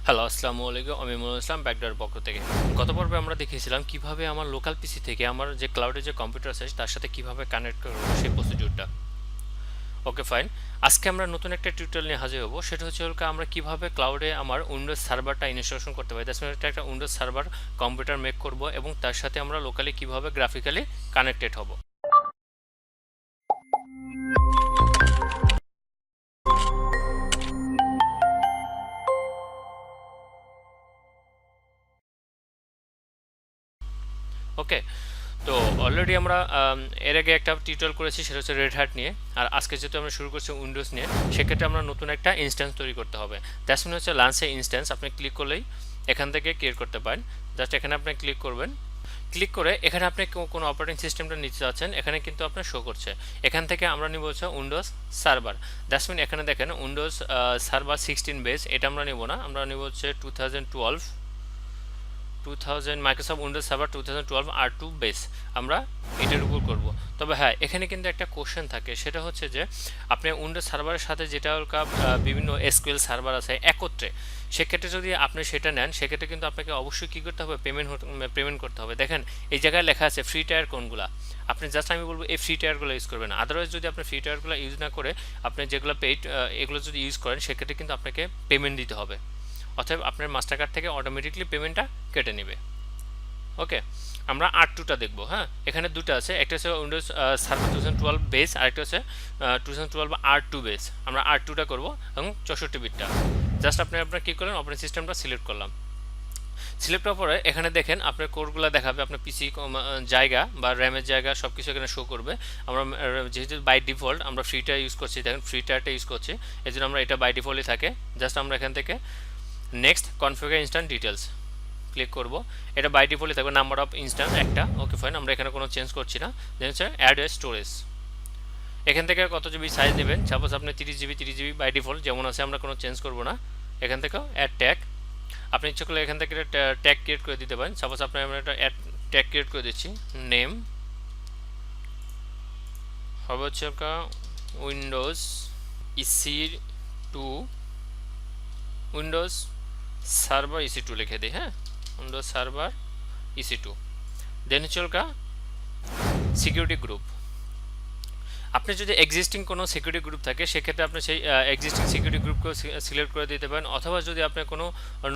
Hello, আসসালামু আলাইকুম। আমি মনিরুল ইসলাম ব্যাকডোর পক্ষ থেকে। গত পর্বে আমরা দেখিয়েছিলাম কিভাবে আমার লোকাল পিসি থেকে আমার যে ক্লাউডে যে কম্পিউটার আছে তার সাথে কিভাবে কানেক্ট করব সেই প্রসিডিউরটা। Okay fine. আজকে আমরা নতুন একটা টিউটোরিয়াল নিয়ে হাজির হব। সেটা হচ্ছে আমরা কিভাবে ক্লাউডে আমার উইন্ডোজ সার্ভারটা ইনস্টলেশন করতে পারি। দ্যাটস মিন একটা উইন্ডোজ সার্ভার কম্পিউটার মেক করব এবং তার সাথে আমরা লোকালি কিভাবে গ্রাফিক্যালি কানেক্টেড হব। ওকে, তো অলরেডি আমরা এর আগে একটা টিউটোরিয়াল করেছি, সেটা হচ্ছে রেড হ্যাট নিয়ে। আর আজকে যেহেতু আমরা শুরু করছি উইন্ডোজ নিয়ে, সেক্ষেত্রে আমরা নতুন একটা ইনস্ট্যান্স তৈরি করতে হবে। দ্যাটস মিন হচ্ছে লাঞ্চে ইনস্ট্যান্স। আপনি ক্লিক করলেই এখান থেকে ক্রিয়েট করতে পারেন। জাস্ট এখানে আপনি ক্লিক করবেন। ক্লিক করে এখানে আপনি কোনো অপারেটিং সিস্টেমটা নিতে চাচ্ছেন, এখানে কিন্তু আপনার শো করছে। এখান থেকে আমরা নিব হচ্ছে উইন্ডোজ সার্ভার। দ্যাটস মিন এখানে দেখেন উইন্ডোজ সার্ভার 16 বেস, এটা আমরা নিব না, আমরা নিব হচ্ছে 2000 Microsoft Windows server 2012 R2 base, আমরা এটার উপর করব। তবে হ্যাঁ, এখানে কিন্তু একটা কোশ্চেন থাকে, সেটা হচ্ছে যে আপনি উইন্ডোজ সার্ভারের সাথে যেটা বিভিন্ন এসকিউএল সার্ভার আছে একত্রে, সেক্ষেত্রে যদি আপনি সেটা নেন, সেক্ষেত্রে কিন্তু আপনাকে অবশ্যই কী করতে হবে, পেমেন্ট করতে হবে। দেখেন এই জায়গায় লেখা আছে ফ্রি টায়ার কোনগুলা। আপনি জাস্ট আমি বলবো এই ফ্রি টায়ারগুলো ইউজ করবেন। আদারওয়াইজ যদি আপনি ফ্রি টায়ারগুলো ইউজ না করে আপনি যেগুলো পেইড এগুলো যদি ইউজ করেন, সেক্ষেত্রে কিন্তু আপনাকে পেমেন্ট দিতে হবে। অতএব আপনার মাস্টার কার্ড থেকে অটোমেটিকলি পেমেন্টটা কেটে নেবে। ওকে, আমরা R2টা দেখব। হ্যাঁ, এখানে দুটো আছে, একটা হচ্ছে উইন্ডোজ সার্ভার 2012 বেস, আর একটা হচ্ছে 2012 R2 বেস। আমরা R2টা করব এবং 64 বিটটা। জাস্ট আপনার কী করলেন, অপারেটিং সিস্টেমটা সিলেক্ট করলাম। সিলেক্ট হওয়ার পরে এখানে দেখেন আপনার কোডগুলো দেখাবে, আপনার পিসি জায়গা বা র্যামের জায়গা সব কিছু এখানে শো করবে। আমরা যেহেতু বাই ডিফল্ট আমরা ফ্রিটা ইউজ করছি, দেখেন ফ্রি টায়ারটা ইউজ করছি, এই জন্য আমরা এটা বাই ডিফল্টই থাকে। জাস্ট আমরা এখান থেকে next configure instant details click করব। এটা বাই ডিফল্টই থাকবে, নাম্বার অফ ইনস্ট্যান্স একটা। ওকে ফাইন, আমরা এখানে কোনো চেঞ্জ করছি না। দেন হচ্ছে অ্যাড এ স্টোরেজ, এখান থেকে কত জিবি সাইজ দেবেন। সাপোজ আপনি 30 জিবি বাই ডিফল্ট যেমন আছে, আমরা কোনো চেঞ্জ করব না। এখান থেকেও অ্যাড ট্যাগ, আপনি ইচ্ছে করলে এখান থেকে ট্যাগ ক্রিয়েট করে দিতে পারেন। সাপোজ আপনি আমরা একটা অ্যাড ট্যাগ ক্রিয়েট করে দিচ্ছি, নেম হবে হচ্ছে Windows EC two, Windows server EC two লিখে দিই। হ্যাঁ, Windows server EC two. Then হচ্ছে সিকিউরিটি গ্রুপ। আপনি যদি এক্সিস্টিং কোনো সিকিউরিটি গ্রুপ থাকে, সেক্ষেত্রে আপনি সেই এক্সিস্টিং সিকিউরিটি গ্রুপকে সিলেক্ট করে দিতে পারেন, অথবা যদি আপনি কোনো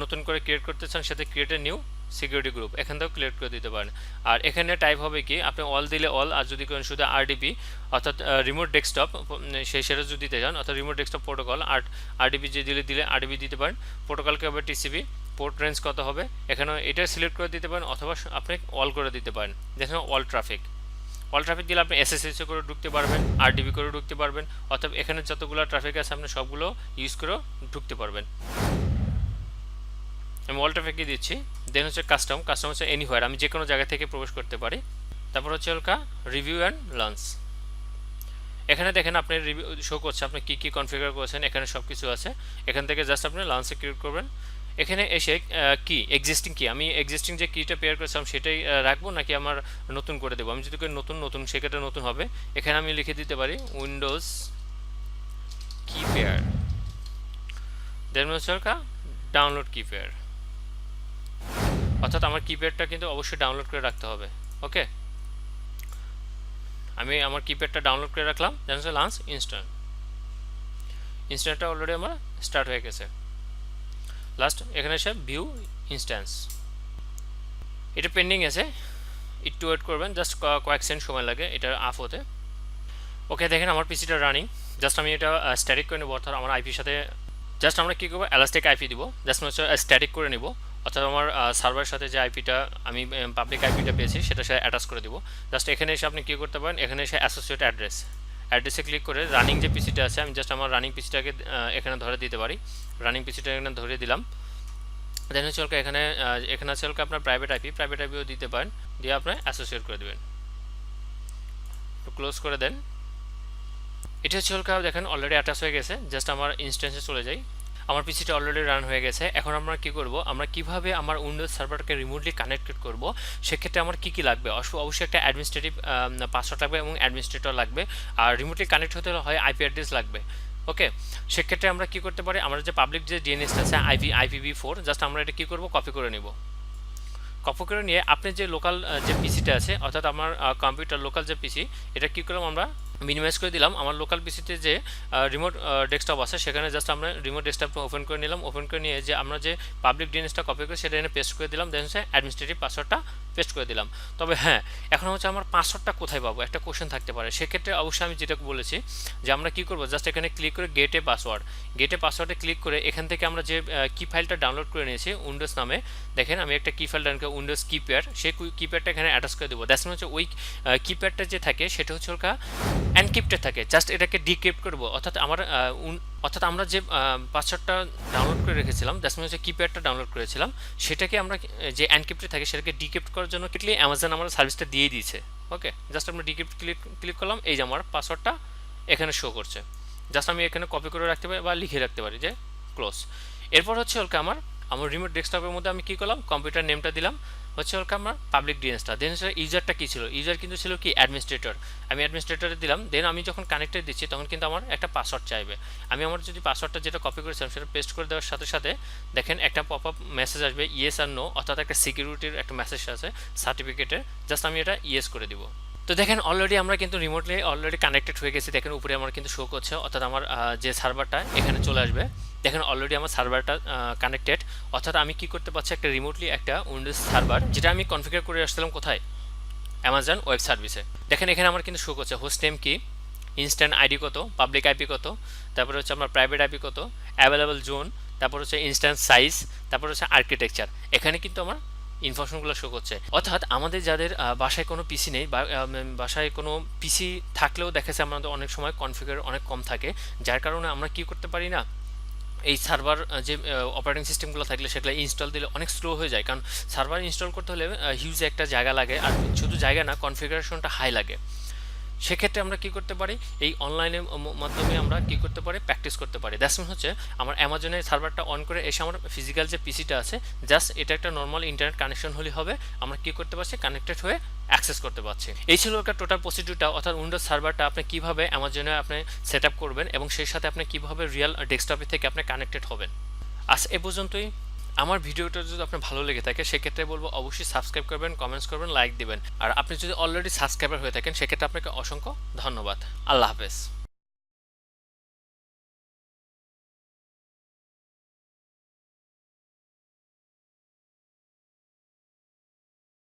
নতুন করে ক্রিয়েট করতে চান, সেটা create a new security group এখান থেকেও ক্রিয়েট করে দিতে পারেন। আর এখানে টাইপ হবে কি, আপনি অল দিলে অল, আর যদি করেন শুধু আরডিপি অর্থাৎ রিমোট ডেস্কটপ, সেটা যদি দিতে চান, অর্থাৎ রিমোট ডেস্কটপ প্রোটোকল, আর আরডিপি যে দিলে আরডিপি দিতে পারেন। প্রোটোকলকে হবে টিসিপি, পোর্ট রেঞ্জ কত হবে এখানে এটা সিলেক্ট করে দিতে পারেন, অথবা আপনি অল করে দিতে পারেন। দেখেন অল ট্রাফিক, অল ট্রাফিক দিলে আপনি এসএসএস করে ঢুকতে পারবেন, আরডিবি করে ঢুকতে পারবেন, অথবা এখানে যতগুলো ট্রাফিক আছে আপনি সবগুলো ইউজ করেও ঢুকতে পারবেন। আমি অল ট্রাফিকই দিচ্ছি। দেন হচ্ছে কাস্টম হচ্ছে এনিহোয়ার, আমি যে কোনো জায়গা থেকে প্রবেশ করতে পারি। তারপর হচ্ছে রিভিউ অ্যান্ড লঞ্চ। এখানে দেখেন আপনার রিভিউ শো করছে, আপনি কী কী কনফিগার করেছেন, এখানে সব কিছু আছে। এখান থেকে জাস্ট আপনি লঞ্চে ক্লিক করবেন। এখানে এসে কি এক্সিস্টিং কি, আমি এক্সিস্টিং যে কিটা পেয়ার করেছিলাম সেটাই রাখবো, নাকি আমার নতুন করে দেবো। আমি যদি নতুন সেক্ষেত্রে নতুন হবে। এখানে আমি লিখে দিতে পারি উইন্ডোজ কি পেয়ার, দেন হচ্ছে ডাউনলোড কি পেয়ার, অর্থাৎ আমার কিপ্যাডটা কিন্তু অবশ্যই ডাউনলোড করে রাখতে হবে। ওকে, আমি আমার কিপ্যাডটা ডাউনলোড করে রাখলাম। দেন হচ্ছে লঞ্চ ইনস্ট্যান্টটা অলরেডি আমার স্টার্ট হয়ে গেছে। লাস্ট এখানে এসে ভিউ ইনস্ট্যান্স, এটা পেন্ডিং আছে, একটু ওয়েট করবেন, জাস্ট কয়েক সেকেন্ড সময় লাগে এটা আপ হতে। ওকে, দেখেন আমার পিসিটা রানিং। জাস্ট আমি এটা স্ট্যাটিক করে নেবো, অর্থাৎ আমার আইপির সাথে জাস্ট আমরা কী করবো, এলাস্টিক আইপি দিব। জাস্ট হচ্ছে স্ট্যাটিক করে নিব, অর্থাৎ আমার সার্ভারের সাথে যে আইপিটা আমি পাবলিক আইপিটা পেয়েছি সেটা সে অ্যাটাচ করে দিব। জাস্ট এখানে এসে আপনি কী করতে পারেন, এখানে এসে অ্যাসোসিয়েট অ্যাড্রেসে ক্লিক করে রানিং যে পিসিটা আছে, আমি জাস্ট আমার রানিং পিসিটাকে এখানে ধরে দিতে পারি। রানিং পিসিটা এখানে ধরে দিলাম। দেন হচ্ছে এখানে আছে আপনার প্রাইভেট আইপিও দিতে পারেন, দিয়ে আপনি অ্যাসোসিয়েট করে দেবেন। তো ক্লোজ করে দেন। এটা হচ্ছে দেখেন অলরেডি অ্যাটাচ হয়ে গেছে। জাস্ট আমার ইনস্ট্যান্সে চলে যাই। আমার পিসিটা অলরেডি রান হয়ে গেছে। এখন আমরা কি করব, আমরা কিভাবে আমার উইন্ডোজ সার্ভারটাকে রিমোটলি কানেক্টেড করব, সেক্ষেত্রে আমার কি লাগবে, অবশ্যই একটা অ্যাডমিনিস্ট্রেটিভ পাসওয়ার্ড লাগবে এবং অ্যাডমিনিস্ট্রেটর লাগবে। আর রিমোটলি কানেক্ট হতে হলে হয় আইপি অ্যাড্রেস লাগবে। ওকে, সেক্ষেত্রে আমরা কি করতে পারি, আমরা যে পাবলিক যে ডিএনএসটা আছে IPv4, জাস্ট আমরা এটা কি করব, কপি করে নিব। কপি করে নিয়ে আপনি যে লোকাল যে পিসিটা আছে, অর্থাৎ আমার কম্পিউটার লোকাল যে পিসি, এটা কি করলাম আমরা মিনিমাইজ করে দিলাম। আমার লোকাল পিসিতে যে রিমোট ডেস্কটপ আছে সেখানে জাস্ট আমরা রিমোট ডেস্কটপটা ওপেন করে নিলাম। ওপেন করে নিয়ে যে আমরা যে পাবলিক ডিএনএসটা কপি করে সেটা এনে পেস্ট করে দিলাম, দেন হচ্ছে অ্যাডমিনিস্ট্রেটিভ পাসওয়ার্ডটা পেস্ট করে দিলাম। তবে হ্যাঁ, এখন হচ্ছে আমার পাসওয়ার্ডটা কোথায় পাবো, একটা কোশ্চেন থাকতে পারে। সেক্ষেত্রে অবশ্যই আমি যেটা বলেছি যে আমরা কি করব, জাস্ট এখানে ক্লিক করে গেটে পাসওয়ার্ড, গেটে পাসওয়ার্ডে ক্লিক করে এখান থেকে আমরা যে কি ফাইলটা ডাউনলোড করে নিয়েছি উইন্ডোজ নামে, দেখেন আমি একটা কি ফাইল ডাউনলোড করে উইন্ডোজ কিপ্যাড, সেই কিপ্যাডটা এখানে অ্যাটাচ করে দেবো। দ্যাটস হচ্ছে ওই কিপ্যাডটা যে থাকে সেটা হচ্ছে ওর এনক্রিপ্টেড থাকে, জাস্ট এটাকে ডিক্রিপ্ট করব। অর্থাৎ আমরা যে পাসওয়ার্ডটা ডাউনলোড করে রেখেছিলাম, দ্যাটস হচ্ছে কিপ্যাডটা ডাউনলোড করেছিলাম, সেটাকে আমরা যে এনক্রিপ্টেড থাকে সেটাকে ডিক্রিপ্ট করার জন্য ক্লিকলি অ্যামাজন আমার সার্ভিসটা দিয়ে দিয়েছে। ওকে, জাস্ট আমরা ডিক্রিপ্ট ক্লিক করলাম, এই যে আমার পাসওয়ার্ডটা এখানে শো করছে। জাস্ট আমি এখানে কপি করে রাখতে পারি বা লিখে রাখতে পারি যে ক্লোজ। এরপর হচ্ছে ওকে আমার রিমোট ডেস্কটপের মধ্যে আমি কী করলাম, কম্পিউটার নেমটা দিলাম হচ্ছে ওকে আমার পাবলিক ডিএনএসটা। দেন ইউজারটা কী ছিল, ইউজার কিন্তু ছিল কি অ্যাডমিনিস্ট্রেটর, আমি অ্যাডমিনিস্ট্রেটরে দিলাম। দেন আমি যখন কানেক্টেড দিচ্ছি তখন কিন্তু আমার একটা পাসওয়ার্ড চাইবে। আমি আমার যদি পাসওয়ার্ডটা যেটা কপি করেছিলাম সেটা পেস্ট করে দেওয়ার সাথে সাথে দেখেন একটা পপ আপ মেসেজ আসবে, ইয়েস আর নো, অর্থাৎ একটা সিকিউরিটির একটা মেসেজ আছে সার্টিফিকেটের, জাস্ট আমি এটা ইয়েস করে দিব। তো দেখেন অলরেডি আমরা কিন্তু রিমোটলি অলরেডি কানেক্টেড হয়ে গেছি। দেখেন উপরে আমার কিন্তু শো করছে, অর্থাৎ আমার যে সার্ভারটা এখানে চলে আসবে। দেখেন অলরেডি আমার সার্ভারটা কানেক্টেড, অর্থাৎ আমি কি করতে পারছি, একটা রিমোটলি একটা উইন্ডোজ সার্ভার যেটা আমি কনফিগার করে আসছিলাম কোথায়, অ্যামাজন ওয়েব সার্ভিসে। দেখেন এখানে আমার কিন্তু শো করছে হোস্ট নেম কি, ইনস্ট্যান্ট আইডি কত, পাবলিক আইপি কত, তারপরে হচ্ছে আমার প্রাইভেট আইপি কত, অ্যাভেলেবল জোন, তারপর হচ্ছে ইনস্ট্যান্স সাইজ, তারপর হচ্ছে আর্কিটেকচার। এখানে কিন্তু আমার ইনফরমেশনগুলো শো করছে। অর্থাৎ আমাদের যাদের বাসায় কোনো পিসি নেই বা বাসায় কোনো পিসি থাকলেও দেখা যাচ্ছে আমাদের অনেক সময় কনফিগার অনেক কম থাকে, যার কারণে আমরা কি করতে পারি না, এই সার্ভার যে অপারেটিং সিস্টেমগুলো থাকলে সেগুলো ইনস্টল দিলে অনেক স্লো হয়ে যায়, কারণ সার্ভার ইনস্টল করতে হলে হিউজ একটা জায়গা লাগে, আর শুধু জায়গা না, কনফিগারেশনটা হাই লাগে। সেক্ষেত্রে আমরা কি করতে পারি, এই অনলাইনের মাধ্যমে আমরা কি করতে পারি, প্র্যাকটিস করতে পারি। দ্যাটস মিন হচ্ছে আমার অ্যামাজনের সার্ভারটা অন করে এসে আমার ফিজিক্যাল যে পিসিটা আছে, জাস্ট এটা একটা নর্মাল ইন্টারনেট কানেকশন হলে হবে, আমরা কি করতে পারছি, কানেক্টেড হয়ে অ্যাক্সেস করতে পারছি। এই ছিল একটা টোটাল প্রসিডিউরটা, অর্থাৎ উইন্ডোজ সার্ভারটা আপনি কীভাবে অ্যামাজনে আপনি সেট আপ করবেন এবং সেই সাথে আপনি কীভাবে রিয়েল ডেস্কটপের থেকে আপনি কানেক্টেড হবেন। আজ এ পর্যন্তই। আমার ভিডিওটা যদি আপনার ভালো লেগে থাকে সেক্ষেত্রে বলবো অবশ্যই সাবস্ক্রাইব করবেন, কমেন্টস করবেন, লাইক দিবেন। আর আপনি যদি অলরেডি সাবস্ক্রাইবার হয়ে থাকেন সেক্ষেত্রে আপনাকে অসংখ্য ধন্যবাদ। আল্লাহ হাফেজ।